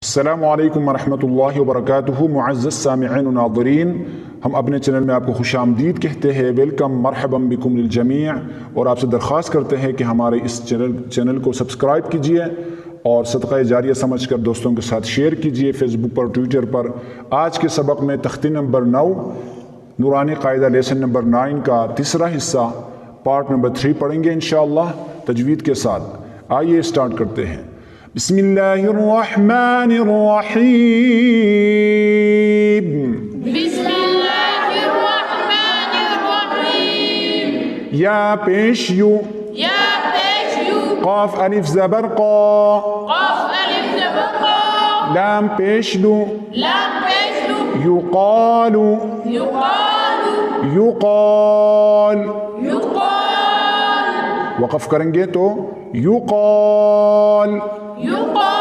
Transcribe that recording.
السلام علیکم ورحمۃ اللہ وبرکاتہ۔ معزز سامعین و ناظرین، ہم اپنے چینل میں آپ کو خوش آمدید کہتے ہیں، ویلکم، مرحبا بکم للجمیع، اور آپ سے درخواست کرتے ہیں کہ ہمارے اس چینل کو سبسکرائب کیجئے اور صدقہ جاریہ سمجھ کر دوستوں کے ساتھ شیئر کیجئے، فیس بک پر، ٹویٹر پر۔ آج کے سبق میں تختی نمبر 9 نورانی قاعدہ لیسن نمبر 9 کا تیسرا حصہ پارٹ نمبر 3 پڑھیں گے انشاءاللہ تجوید کے ساتھ۔ آئیے اسٹارٹ کرتے ہیں۔ بسم اللہ الرحمن الرحیم۔ بسم اللہ الرحمن الرحیم۔ یا پیش یو، یا پیش یو، قاف الف زبر قا، قاف الف زبر قا، لام پیش لو، لام پیش لو، یقال، یقال، یقال، یقال، وقف کریں گے تو یقال، یقال،